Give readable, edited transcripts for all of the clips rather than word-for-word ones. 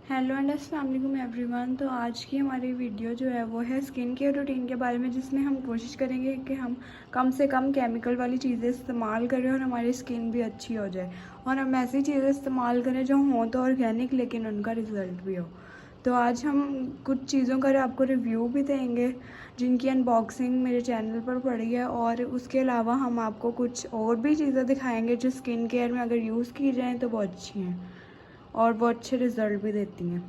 Hello and अस्सलाम वालेकुम everyone. तो आज की हमारी वीडियो जो है वो है स्किन केयर रूटीन के बारे में, जिसमें हम कोशिश करेंगे कि हम कम से कम केमिकल वाली चीज़ें इस्तेमाल करें और हमारी स्किन भी अच्छी हो जाए, और हम ऐसी चीज़ें इस्तेमाल करें जो हों तो ऑर्गेनिक लेकिन उनका रिज़ल्ट भी हो। तो आज हम कुछ चीज़ों का आपको रिव्यू भी देंगे जिनकी अनबॉक्सिंग मेरे चैनल पर पड़ी है, और उसके अलावा हम आपको कुछ और भी चीज़ें दिखाएँगे जो स्किन केयर में अगर यूज़ की जाएँ तो बहुत अच्छी हैं और वो अच्छे रिज़ल्ट भी देती हैं।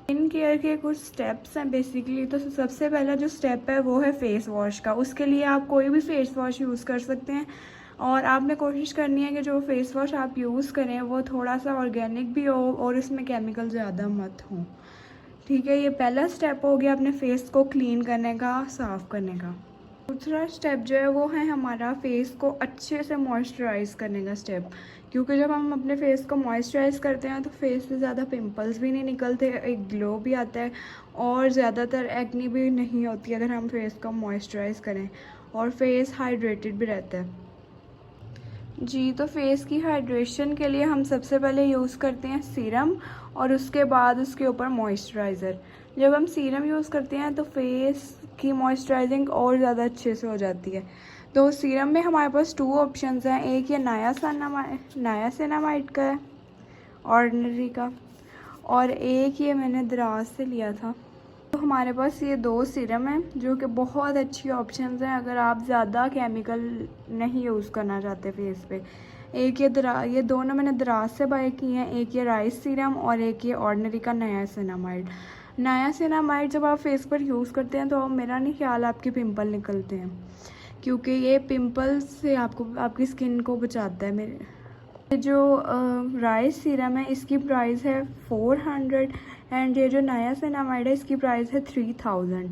स्किन केयर के कुछ स्टेप्स हैं बेसिकली। तो सबसे पहला जो स्टेप है वो है फेस वॉश का। उसके लिए आप कोई भी फेस वॉश यूज़ कर सकते हैं, और आपने कोशिश करनी है कि जो फेस वॉश आप यूज़ करें वो थोड़ा सा ऑर्गेनिक भी हो और इसमें केमिकल ज़्यादा मत हो। ठीक है, ये पहला स्टेप हो गया अपने फेस को क्लीन करने का, साफ़ करने का। दूसरा स्टेप जो है वो है हमारा फेस को अच्छे से मॉइस्चराइज़ करने का स्टेप, क्योंकि जब हम अपने फेस को मॉइस्चराइज़ करते हैं तो फेस से ज़्यादा पिंपल्स भी नहीं निकलते, एक ग्लो भी आता है और ज़्यादातर एक्ने भी नहीं होती अगर हम फेस को मॉइस्चराइज़ करें, और फेस हाइड्रेटेड भी रहता है। जी, तो फेस की हाइड्रेशन के लिए हम सबसे पहले यूज़ करते हैं सीरम, और उसके बाद उसके ऊपर मॉइस्चराइज़र। जब हम सीरम यूज़ करते हैं तो फेस की मॉइस्चराइजिंग और ज़्यादा अच्छे से हो जाती है। तो सीरम में हमारे पास 2 ऑप्शंस हैं, एक ये नायासिनामाइड का है, ऑर्डिनरी का, और एक ये मैंने दराज से लिया था। तो हमारे पास ये 2 सीरम हैं जो कि बहुत अच्छी ऑप्शंस हैं अगर आप ज़्यादा केमिकल नहीं यूज़ करना चाहते फेस पे। एक ये दोनों मैंने दराज से बाय की हैं, एक ये राइस सीरम और एक ये ऑर्डिनरी का नायासिनामाइड। नायासिनामाइड जब आप फेस पर यूज़ करते हैं तो मेरा नहीं ख्याल आपके पिंपल निकलते हैं, क्योंकि ये पिंपल्स से आपकी स्किन को बचाता है। ये जो राइस सीरम है इसकी प्राइस है 400, एंड ये जो नायासिनामाइड है इसकी प्राइस है 3000।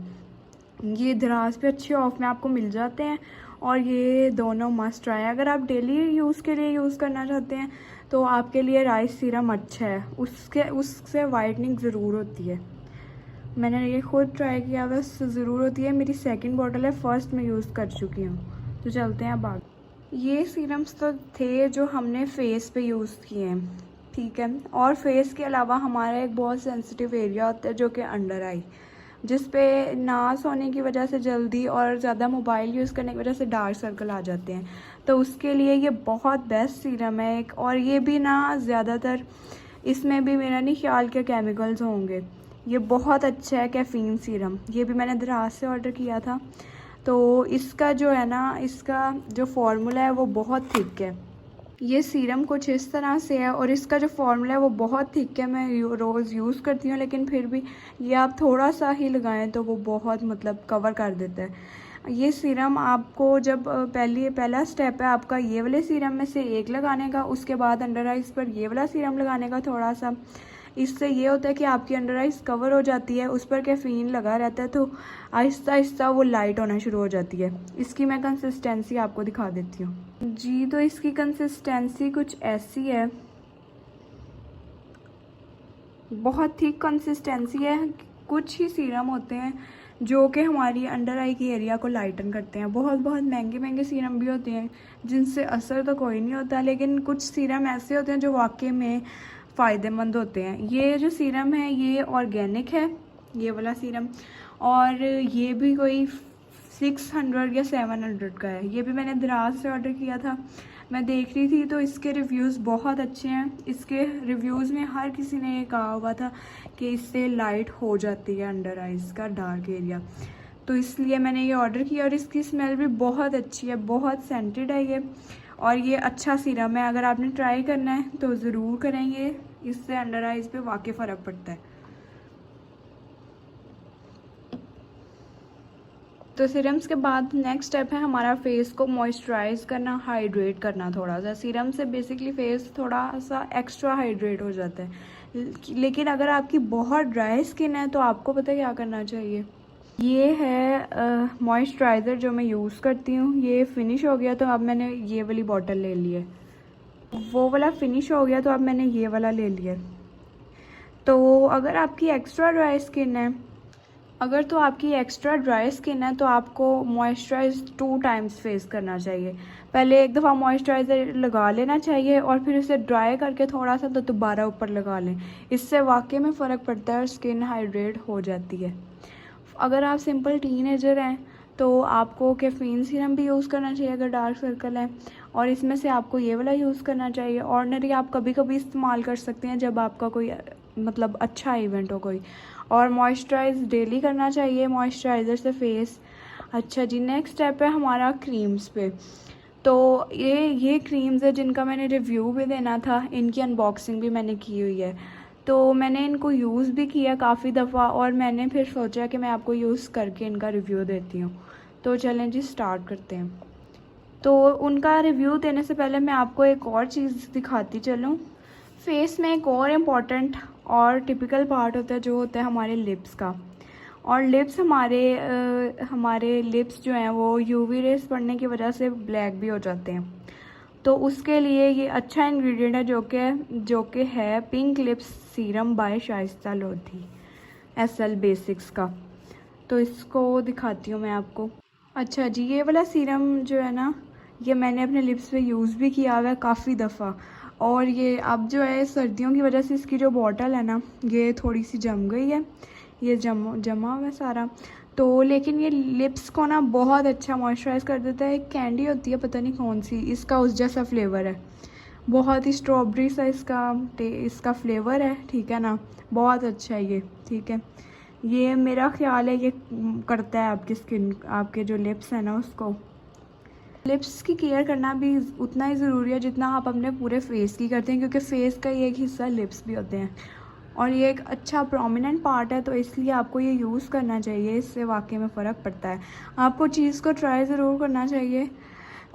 ये दराज पे अच्छे ऑफ में आपको मिल जाते हैं, और ये दोनों मस्ट ट्राई है। अगर आप डेली यूज़ के लिए यूज़ करना चाहते हैं तो आपके लिए राइस सीरम अच्छा है, उससे वाइटनिंग ज़रूर होती है। मैंने ये खुद ट्राई किया, बस ज़रूर होती है। मेरी सेकंड बॉटल है, फर्स्ट मैं यूज़ कर चुकी हूँ। तो चलते हैं अब आगे। ये सीरम्स तो थे जो हमने फेस पे यूज़ किए हैं, ठीक है। और फेस के अलावा हमारा एक बहुत सेंसिटिव एरिया होता है जो कि अंडर आई, जिस पे नास होने की वजह से जल्दी और ज़्यादा मोबाइल यूज़ करने की वजह से डार्क सर्कल आ जाते हैं। तो उसके लिए ये बहुत बेस्ट सीरम है एक, और ये भी ना ज़्यादातर इसमें भी मेरा नहीं ख्याल के केमिकल्स होंगे। ये बहुत अच्छा है कैफ़ीन सीरम, ये भी मैंने दराज से ऑर्डर किया था। तो इसका जो है ना, इसका जो फार्मूला है वो बहुत थिक है। ये सीरम कुछ इस तरह से है, और इसका जो फार्मूला है वो बहुत थिक है। मैं रोज़ यूज़ करती हूँ, लेकिन फिर भी ये आप थोड़ा सा ही लगाएं तो वो बहुत मतलब कवर कर देता है। ये सीरम आपको जब पहला स्टेप है आपका ये वाले सीरम में से एक लगाने का, उसके बाद अंडर आइज़ पर ये वाला सीरम लगाने का थोड़ा सा। इससे ये होता है कि आपकी अंडर आइज़ कवर हो जाती है, उस पर कैफ़ीन लगा रहता है, तो आहिस्ता आहिस्ता वो लाइट होना शुरू हो जाती है। इसकी मैं कंसिस्टेंसी आपको दिखा देती हूँ। जी, तो इसकी कंसिस्टेंसी कुछ ऐसी है, बहुत थिक कंसिस्टेंसी है। कुछ ही सीरम होते हैं जो कि हमारी अंडर आई की एरिया को लाइटन करते हैं। बहुत बहुत महंगे महंगे सीरम भी होते हैं जिनसे असर तो कोई नहीं होता, लेकिन कुछ सीरम ऐसे होते हैं जो वाकई में फ़ायदेमंद होते हैं। ये जो सीरम है ये ऑर्गेनिक है, ये वाला सीरम, और ये भी कोई 600 या 700 का है। ये भी मैंने दराज से ऑर्डर किया था। मैं देख रही थी तो इसके रिव्यूज़ बहुत अच्छे हैं। इसके रिव्यूज़ में हर किसी ने ये कहा हुआ था कि इससे लाइट हो जाती है अंडर आइज़ का डार्क एरिया, तो इसलिए मैंने ये ऑर्डर किया। और इसकी स्मेल भी बहुत अच्छी है, बहुत सेंटेड है ये, और ये अच्छा सीरम है। अगर आपने ट्राई करना है तो ज़रूर करेंगे, इससे अंडर आइज़ पे वाकई फ़र्क पड़ता है। तो सीरम्स के बाद नेक्स्ट स्टेप है हमारा फेस को मॉइस्चराइज़ करना, हाइड्रेट करना। थोड़ा सा सीरम से बेसिकली फेस थोड़ा सा एक्स्ट्रा हाइड्रेट हो जाता है, लेकिन अगर आपकी बहुत ड्राई स्किन है तो आपको पता है क्या करना चाहिए। ये है मॉइस्चराइज़र जो मैं यूज़ करती हूँ। ये फिनिश हो गया तो अब मैंने ये वाली बॉटल ले ली है, वो वाला फिनिश हो गया तो अब मैंने ये वाला ले लिया। तो अगर आपकी एक्स्ट्रा ड्राई स्किन है अगर तो आपकी एक्स्ट्रा ड्राई स्किन है तो आपको मॉइस्चराइज 2 टाइम्स फेस करना चाहिए। पहले एक दफ़ा मॉइस्चराइज़र लगा लेना चाहिए और फिर उसे ड्राई करके थोड़ा सा तो दोबारा ऊपर लगा लें। इससे वाकई में फ़र्क पड़ता है और स्किन हाइड्रेट हो जाती है। अगर आप सिंपल टीनेजर हैं तो आपको कैफ़ीन सीरम भी यूज़ करना चाहिए अगर डार्क सर्कल है, और इसमें से आपको ये वाला यूज़ करना चाहिए। ऑर्डिनरी आप कभी कभी इस्तेमाल कर सकते हैं जब आपका कोई मतलब अच्छा इवेंट हो कोई। और मॉइस्चराइज़ डेली करना चाहिए मॉइस्चराइज़र से फेस। अच्छा जी, नेक्स्ट स्टेप है हमारा क्रीम्स पे। तो ये क्रीम्स है जिनका मैंने रिव्यू भी देना था, इनकी अनबॉक्सिंग भी मैंने की हुई है। तो मैंने इनको यूज़ भी किया काफ़ी दफ़ा और मैंने फिर सोचा कि मैं आपको यूज़ करके इनका रिव्यू देती हूँ। तो चलें जी स्टार्ट करते हैं। तो उनका रिव्यू देने से पहले मैं आपको एक और चीज़ दिखाती चलूँ। फेस में एक और इम्पॉर्टेंट और टिपिकल पार्ट होता है जो होता है हमारे लिप्स का। और लिप्स हमारे लिप्स जो हैं वो यूवी रेस पड़ने की वजह से ब्लैक भी हो जाते हैं। तो उसके लिए ये अच्छा इंग्रेडिएंट है जो कि है pink lips serum by Shaista Lodhi SL basics का। तो इसको दिखाती हूँ मैं आपको। अच्छा जी, ये वाला सीरम जो है ना, ये मैंने अपने लिप्स पे यूज़ भी किया हुआ है काफ़ी दफ़ा। और ये अब जो है सर्दियों की वजह से इसकी जो बॉटल है ना, ये थोड़ी सी जम गई है, ये जमा हुआ है सारा। तो लेकिन ये लिप्स को ना बहुत अच्छा मॉइस्चराइज़ कर देता है। एक कैंडी होती है पता नहीं कौन सी, इसका उस जैसा फ्लेवर है, बहुत ही स्ट्रॉबेरी सा इसका फ्लेवर है, ठीक है ना। बहुत अच्छा है ये, ठीक है। ये मेरा ख्याल है ये करता है आपकी स्किन, आपके जो लिप्स हैं ना उसको। लिप्स की केयर करना भी उतना ही ज़रूरी है जितना आप अपने पूरे फेस की करते हैं, क्योंकि फेस का ही एक हिस्सा लिप्स भी होते हैं और ये एक अच्छा प्रोमिनेंट पार्ट है। तो इसलिए आपको ये यूज़ करना चाहिए, इससे वाकई में फ़र्क पड़ता है। आपको चीज़ को ट्राई ज़रूर करना चाहिए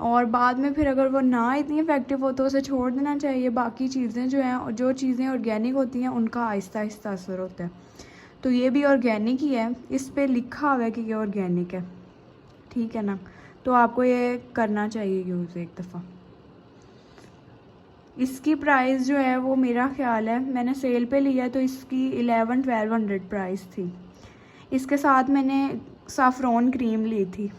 और बाद में फिर अगर वो ना इतनी इफ़ेक्टिव हो तो उसे छोड़ देना चाहिए। बाकी चीज़ें जो हैं, जो चीज़ें ऑर्गेनिक होती हैं उनका आहिस्ता आहिस्ता असर होता है। तो ये भी ऑर्गेनिक ही है, इस पे लिखा हुआ है कि ये ऑर्गेनिक है, ठीक है ना। तो आपको ये करना चाहिए यूज़ एक दफ़ा। इसकी प्राइस जो है वो मेरा ख्याल है मैंने सेल पे लिया है तो इसकी 1100-1200 प्राइस थी। इसके साथ मैंने साफ़रोन क्रीम ली थी।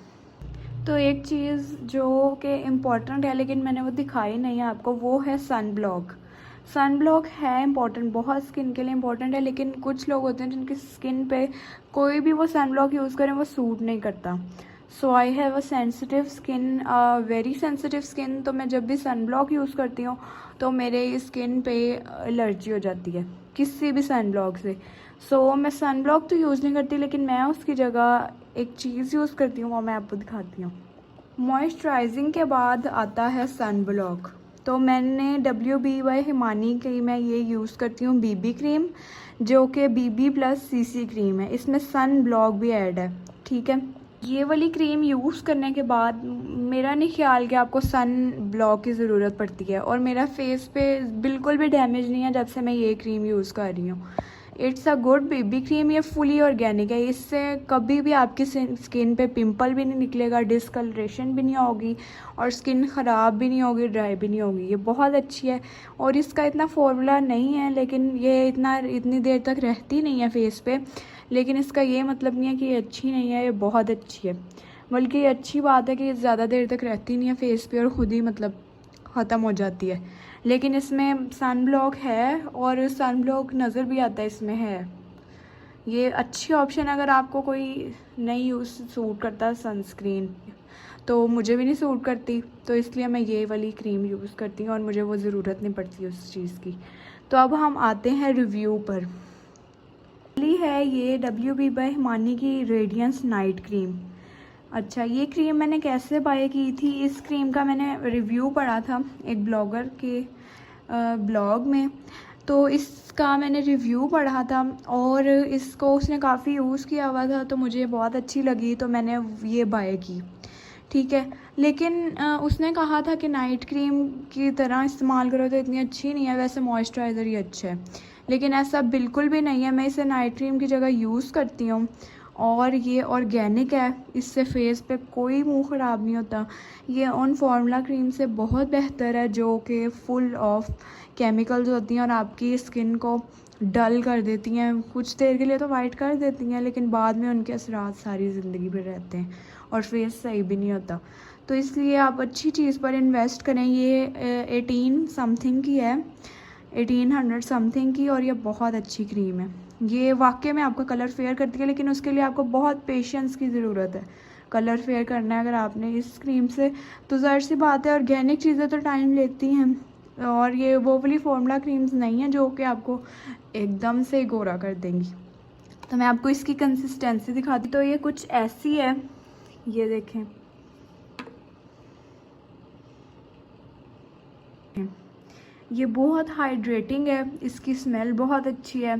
तो एक चीज़ जो कि इम्पॉर्टेंट है लेकिन मैंने वो दिखाई नहीं है आपको, वो है सन ब्लॉक। सन ब्लॉक है इम्पॉर्टेंट, बहुत स्किन के लिए इम्पॉर्टेंट है, लेकिन कुछ लोग होते हैं जिनकी स्किन पे कोई भी वो सन ब्लॉक यूज़ करें वो सूट नहीं करता। So I have a sensitive skin, very sensitive skin. तो मैं जब भी सन ब्लॉक यूज़ करती हूँ तो मेरे स्किन पे एलर्जी हो जाती है किसी भी सन ब्लॉक से। सो मैं सन ब्लॉक तो यूज़ नहीं करती, लेकिन मैं उसकी जगह एक चीज़ यूज़ करती हूँ, वो मैं आपको दिखाती हूँ। मॉइस्चराइजिंग के बाद आता है सन ब्लॉक। तो मैंने WB बाय हिमानी की मैं ये यूज़ करती हूँ BB क्रीम, जो कि BB+CC क्रीम है। इसमें सन ब्लॉक भी ऐड है, ठीक है। ये वाली क्रीम यूज़ करने के बाद मेरा नहीं ख्याल कि आपको सन ब्लॉक की ज़रूरत पड़ती है, और मेरा फेस पे बिल्कुल भी डैमेज नहीं है जब से मैं ये क्रीम यूज़ कर रही हूँ। It's a good baby cream, ये फुली ऑर्गेनिक है। इससे कभी भी आपकी स्किन पे पिंपल भी नहीं निकलेगा, डिस्कलरेशन भी नहीं होगी और स्किन ख़राब भी नहीं होगी, ड्राई भी नहीं होगी। ये बहुत अच्छी है और इसका इतना फॉर्मूला नहीं है, लेकिन ये इतनी देर तक रहती नहीं है फेस पे। लेकिन इसका ये मतलब नहीं है कि ये अच्छी नहीं है, ये बहुत अच्छी है। बल्कि ये अच्छी बात है कि ये ज़्यादा देर तक रहती नहीं है फेस पे और ख़ुद ही मतलब ख़त्म हो जाती है। लेकिन इसमें सन ब्लॉक है और सन ब्लॉक नज़र भी आता है इसमें है। ये अच्छी ऑप्शन अगर आपको कोई नहीं सूट करता सनस्क्रीन, तो मुझे भी नहीं सूट करती, तो इसलिए मैं ये वाली क्रीम यूज़ करती हूँ और मुझे वो ज़रूरत नहीं पड़ती उस चीज़ की। तो अब हम आते हैं रिव्यू पर। पहली है ये WB बाय हिमानी की रेडियंस नाइट क्रीम। अच्छा, ये क्रीम मैंने कैसे बाय की थी, इस क्रीम का मैंने रिव्यू पढ़ा था एक ब्लॉगर के ब्लॉग में। तो इसका मैंने रिव्यू पढ़ा था और इसको उसने काफ़ी यूज़ किया हुआ था, तो मुझे बहुत अच्छी लगी तो मैंने ये बाय की, ठीक है। लेकिन उसने कहा था कि नाइट क्रीम की तरह इस्तेमाल करो तो इतनी अच्छी नहीं है, वैसे मॉइस्चराइज़र ही अच्छा है। लेकिन ऐसा बिल्कुल भी नहीं है, मैं इसे नाइट क्रीम की जगह यूज़ करती हूँ और ये ऑर्गेनिक है, इससे फेस पे कोई मुंह ख़राब नहीं होता। ये ऑन फार्मूला क्रीम से बहुत बेहतर है, जो कि फुल ऑफ केमिकल्स होती हैं और आपकी स्किन को डल कर देती हैं, कुछ देर के लिए तो वाइट कर देती हैं, लेकिन बाद में उनके असरात सारी ज़िंदगी भर रहते हैं और फेस सही भी नहीं होता। तो इसलिए आप अच्छी चीज़ पर इन्वेस्ट करें। ये 18 समथिंग की है, 1800 समथिंग की, और ये बहुत अच्छी क्रीम है। ये वाकई में आपका कलर फेयर करती है, लेकिन उसके लिए आपको बहुत पेशेंस की ज़रूरत है। कलर फेयर करना है अगर आपने इस क्रीम से, तो ज़ाहिर सी बात है, ऑर्गेनिक चीज़ें तो टाइम लेती हैं, और ये वो वाली फॉर्मूला क्रीम्स नहीं है जो कि आपको एकदम से गोरा कर देंगी। तो मैं आपको इसकी कंसिस्टेंसी दिखाती, तो ये कुछ ऐसी है, ये देखें, ये बहुत हाइड्रेटिंग है, इसकी स्मेल बहुत अच्छी है,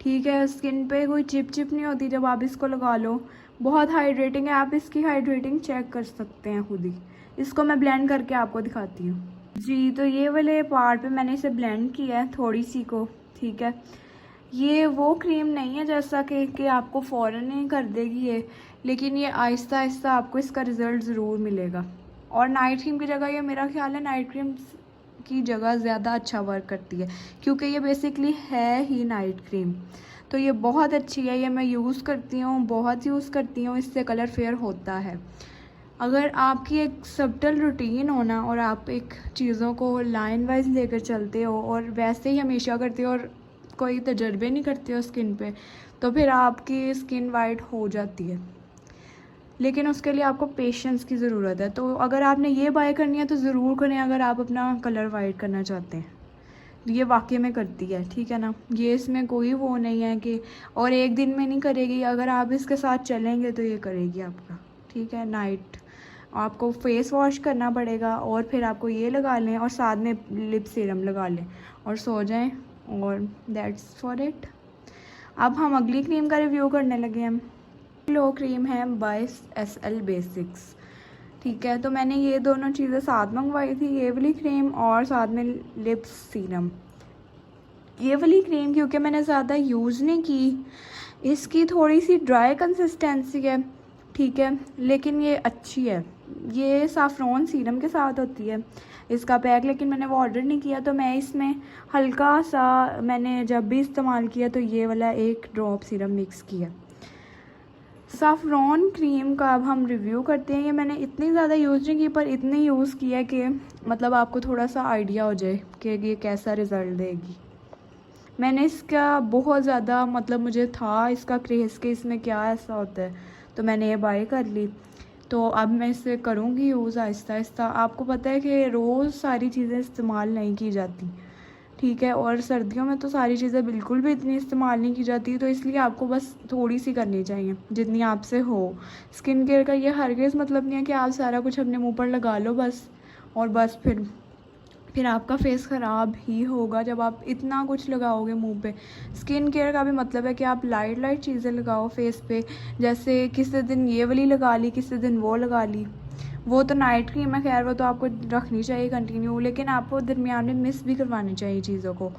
ठीक है। स्किन पे कोई चिप चिप नहीं होती जब आप इसको लगा लो, बहुत हाइड्रेटिंग है। आप इसकी हाइड्रेटिंग चेक कर सकते हैं खुद ही। इसको मैं ब्लेंड करके आपको दिखाती हूँ जी। तो ये वाले पार्ट पे मैंने इसे ब्लेंड किया है थोड़ी सी को, ठीक है। ये वो क्रीम नहीं है जैसा कि आपको फ़ौरन ही कर देगी ये, लेकिन ये आहिस्ता आहिस्ता आपको इसका रिज़ल्ट ज़रूर मिलेगा। और नाइट क्रीम की जगह ये, मेरा ख्याल है, नाइट क्रीम की जगह ज़्यादा अच्छा वर्क करती है, क्योंकि ये बेसिकली है ही नाइट क्रीम। तो ये बहुत अच्छी है, ये मैं यूज़ करती हूँ, बहुत यूज़ करती हूँ, इससे कलर फेयर होता है। अगर आपकी एक सब्टल रूटीन हो ना, और आप एक चीज़ों को लाइन वाइज लेकर चलते हो और वैसे ही हमेशा करते हो और कोई तजर्बे नहीं करते हो स्किन पे, तो फिर आपकी स्किन वाइट हो जाती है, लेकिन उसके लिए आपको पेशेंस की ज़रूरत है। तो अगर आपने ये बाय करनी है तो ज़रूर करें अगर आप अपना कलर वाइट करना चाहते हैं। ये वाकई में करती है, ठीक है ना। ये इसमें कोई वो नहीं है कि और एक दिन में नहीं करेगी, अगर आप इसके साथ चलेंगे तो ये करेगी आपका, ठीक है। नाइट आपको फेस वॉश करना पड़ेगा और फिर आपको ये लगा लें और साथ में लिप सीरम लगा लें और सो जाएं, और दैट्स फॉर इट। अब हम अगली क्रीम का रिव्यू करने लगे हैं। ग्लो क्रीम है बाय SL बेसिक्स, ठीक है। तो मैंने ये दोनों चीज़ें साथ मंगवाई थी, ये वाली क्रीम और साथ में लिप सीरम। ये वाली क्रीम क्योंकि मैंने ज़्यादा यूज़ नहीं की, इसकी थोड़ी सी ड्राई कंसिस्टेंसी है, ठीक है, लेकिन ये अच्छी है। ये साफ़्रॉन सीरम के साथ होती है इसका पैक, लेकिन मैंने वो ऑर्डर नहीं किया, तो मैं इसमें हल्का सा, मैंने जब भी इस्तेमाल किया तो ये वाला एक ड्रॉप सीरम मिक्स किया। साफ़्रॉन क्रीम का अब हम रिव्यू करते हैं। ये मैंने इतनी ज़्यादा यूज़ नहीं की, पर इतनी यूज़ की है कि मतलब आपको थोड़ा सा आइडिया हो जाए कि ये कैसा रिज़ल्ट देगी। मैंने इसका बहुत ज़्यादा, मतलब मुझे था इसका क्रेज़ कि इसमें क्या ऐसा होता है, तो मैंने ये बाय कर ली। तो अब मैं इसे करूँगी यूज़ आहिस्ता आहिस्ता। आपको पता है कि रोज़ सारी चीज़ें इस्तेमाल नहीं की जाती, ठीक है, और सर्दियों में तो सारी चीज़ें बिल्कुल भी इतनी इस्तेमाल नहीं की जाती, तो इसलिए आपको बस थोड़ी सी करनी चाहिए जितनी आपसे हो। स्किन केयर का ये हरगिज़ मतलब नहीं है कि आप सारा कुछ अपने मुंह पर लगा लो बस, और बस फिर आपका फेस ख़राब ही होगा जब आप इतना कुछ लगाओगे मुंह पे। स्किन केयर का भी मतलब है कि आप लाइट लाइट चीज़ें लगाओ फेस पे, जैसे किसी दिन ये वाली लगा ली, किसी दिन वो लगा ली। वो तो नाइट क्रीम है, खैर वो तो आपको रखनी चाहिए कंटिन्यू, लेकिन आपको दरमियान में मिस भी करवानी चाहिए चीज़ों को,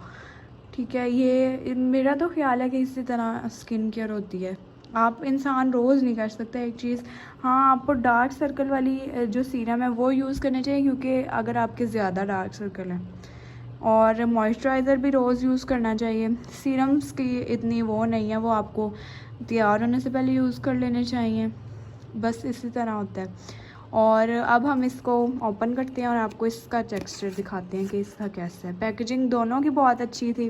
ठीक है। ये मेरा तो ख्याल है कि इसी तरह स्किन केयर होती है। आप इंसान रोज़ नहीं कर सकता एक चीज़। हाँ, आपको डार्क सर्कल वाली जो सीरम है वो यूज़ करनी चाहिए, क्योंकि अगर आपके ज़्यादा डार्क सर्कल हैं, और मॉइस्चराइज़र भी रोज़ यूज़ करना चाहिए। सीरम्स की इतनी वो नहीं है, वो आपको तैयार होने से पहले यूज़ कर लेने चाहिए, बस इसी तरह होता है। और अब हम इसको ओपन करते हैं और आपको इसका टेक्सचर दिखाते हैं कि इसका कैसा है। पैकेजिंग दोनों की बहुत अच्छी थी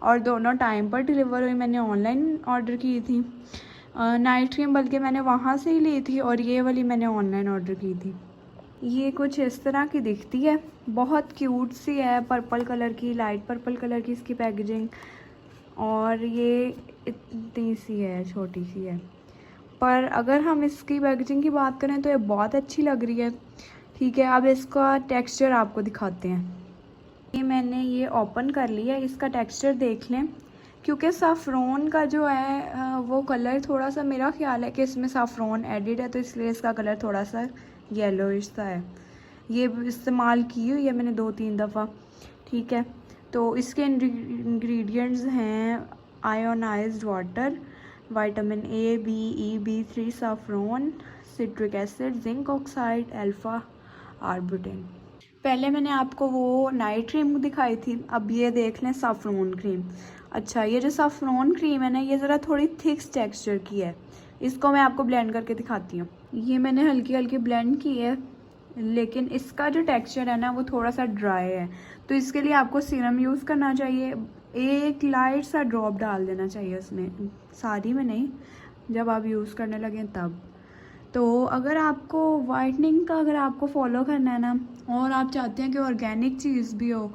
और दोनों टाइम पर डिलीवर हुई। मैंने ऑनलाइन ऑर्डर की थी नाइट क्रीम, बल्कि मैंने वहाँ से ही ली थी, और ये वाली मैंने ऑनलाइन ऑर्डर की थी। ये कुछ इस तरह की दिखती है, बहुत क्यूट सी है, पर्पल कलर की, लाइट पर्पल कलर की इसकी पैकेजिंग, और ये इतनी सी है, छोटी सी है। पर अगर हम इसकी पैकेजिंग की बात करें तो ये बहुत अच्छी लग रही है, ठीक है। अब इसका टेक्सचर आपको दिखाते हैं। ये मैंने ये ओपन कर लिया, इसका टेक्सचर देख लें, क्योंकि साफ़्रॉन का जो है वो कलर थोड़ा सा, मेरा ख्याल है कि इसमें साफ़्रॉन एडिड है, तो इसलिए इसका कलर थोड़ा सा येलोइश सा है। ये इस्तेमाल की हुई है मैंने 2-3 दफ़ा, ठीक है। तो इसके इंग्रेडिएंट्स हैं ionized water, vitamin A, B, E, B3, saffron, citric acid, zinc oxide, alpha arbutin. पहले मैंने आपको वो नाइट क्रीम दिखाई थी, अब ये देख लें सैफरॉन क्रीम। अच्छा, ये जो सैफरॉन क्रीम है ना, ये ज़रा थोड़ी थिक टेक्सचर की है। इसको मैं आपको ब्लेंड करके दिखाती हूँ। ये मैंने हल्की हल्की ब्लेंड की है, लेकिन इसका जो टेक्सचर है ना वो थोड़ा सा ड्राई है, तो इसके लिए आपको सीरम यूज़ करना चाहिए। एक लाइट सा ड्रॉप डाल देना चाहिए उसमें, सारी में नहीं, जब आप यूज़ करने लगें तब। तो अगर आपको वाइटनिंग का अगर आपको फॉलो करना है ना, और आप चाहते हैं कि ऑर्गेनिक चीज़ भी हो,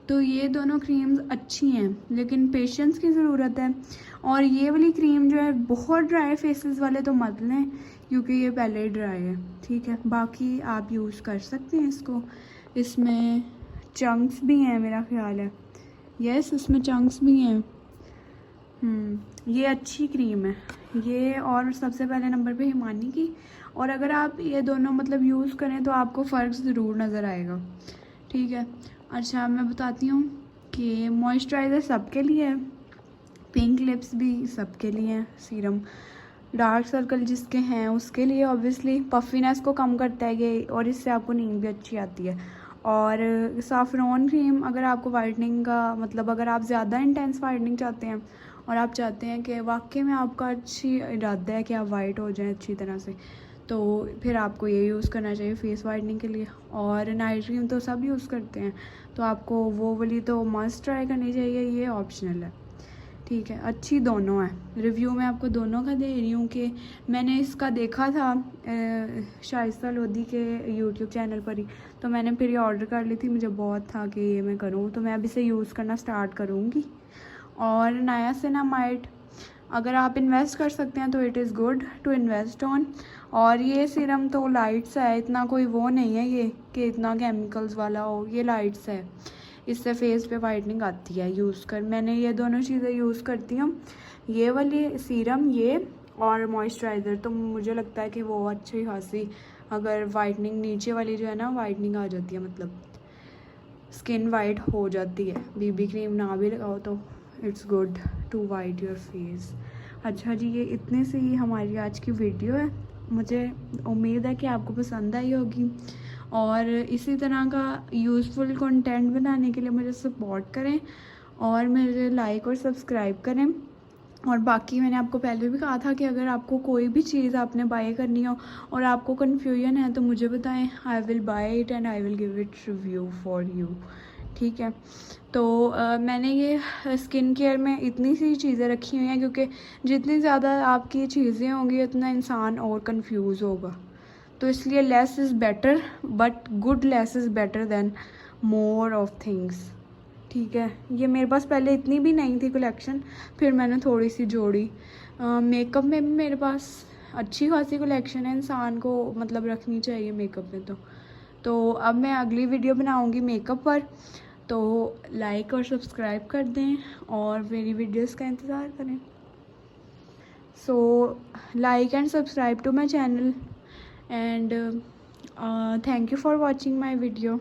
तो ये दोनों क्रीम्स अच्छी हैं, लेकिन पेशेंस की ज़रूरत है। और ये वाली क्रीम जो है, बहुत ड्राई फेसेस वाले तो मत लें, क्योंकि ये पहले ही ड्राई है, ठीक है। बाकी आप यूज़ कर सकते हैं इसको। इसमें चंक्स भी हैं मेरा ख्याल है, यस इसमें चंक्स भी हैं। ये अच्छी क्रीम है ये, और सबसे पहले नंबर पे हिमानी की। और अगर आप ये दोनों मतलब यूज़ करें तो आपको फ़र्क ज़रूर नज़र आएगा, ठीक है। अच्छा, मैं बताती हूँ कि मॉइस्चराइज़र सबके लिए है, पिंक लिप्स भी सबके लिए हैं, सीरम डार्क सर्कल जिसके हैं उसके लिए ऑब्वियसली, पफीनेस को कम करता है ये, और इससे आपको नींद भी अच्छी आती है। और सैफरॉन क्रीम अगर आपको वाइटनिंग का मतलब, अगर आप ज़्यादा इंटेंस वाइटनिंग चाहते हैं और आप चाहते हैं कि वाकई में आपका अच्छी इरादा है कि आप वाइट हो जाएं अच्छी तरह से, तो फिर आपको ये यूज़ करना चाहिए फेस वाइटनिंग के लिए। और नाइट क्रीम तो सब यूज़ करते हैं, तो आपको वो वाली तो मस्ट ट्राई करनी चाहिए, ये ऑप्शनल है, ठीक है। अच्छी दोनों है, रिव्यू मैं आपको दोनों का दे रही हूँ कि मैंने इसका देखा था शाइस्ता लोधी के यूट्यूब चैनल पर ही, तो मैंने फिर ये ऑर्डर कर ली थी, मुझे बहुत था कि ये मैं करूँ, तो मैं अब इसे यूज़ करना स्टार्ट करूँगी। और नायासिनामाइड अगर आप इन्वेस्ट कर सकते हैं तो it is good to invest on. और ये सीरम तो लाइट्स है, इतना कोई वो नहीं है ये कि इतना केमिकल्स वाला हो, ये लाइट्स है, इससे फेस पे वाइटनिंग आती है यूज़ कर। मैंने ये दोनों चीज़ें यूज़ करती हूँ, ये वाली सीरम ये और मॉइस्चराइज़र, तो मुझे लगता है कि वो अच्छी खासी अगर वाइटनिंग नीचे वाली जो है ना वाइटनिंग आ जाती है, मतलब स्किन वाइट हो जाती है, बीबी क्रीम ना भी लगाओ तो it's good to white your face. अच्छा जी, ये इतने से ही हमारी आज की वीडियो है, मुझे उम्मीद है कि आपको पसंद आई होगी। और इसी तरह का यूज़फुल कंटेंट बनाने के लिए मुझे सपोर्ट करें और मुझे लाइक और सब्सक्राइब करें। और बाकी मैंने आपको पहले भी कहा था कि अगर आपको कोई भी चीज़ आपने बाय करनी हो और आपको कन्फ्यूजन है तो मुझे बताएं, I will buy it and I will give it review for you, ठीक है। तो मैंने ये स्किन केयर में इतनी सी चीज़ें रखी हुई हैं, क्योंकि जितनी ज़्यादा आपकी चीज़ें होंगी उतना इंसान और कंफ्यूज होगा, तो इसलिए less is better, but good less is better than more of things, ठीक है। ये मेरे पास पहले इतनी भी नहीं थी कलेक्शन, फिर मैंने थोड़ी सी जोड़ी। मेकअप में भी मेरे पास अच्छी खासी कलेक्शन है, इंसान को मतलब रखनी चाहिए मेकअप में तो अब मैं अगली वीडियो बनाऊंगी मेकअप पर, तो लाइक और सब्सक्राइब कर दें और मेरी वीडियोस का इंतज़ार करें। So like and subscribe to my channel and thank you for watching my video.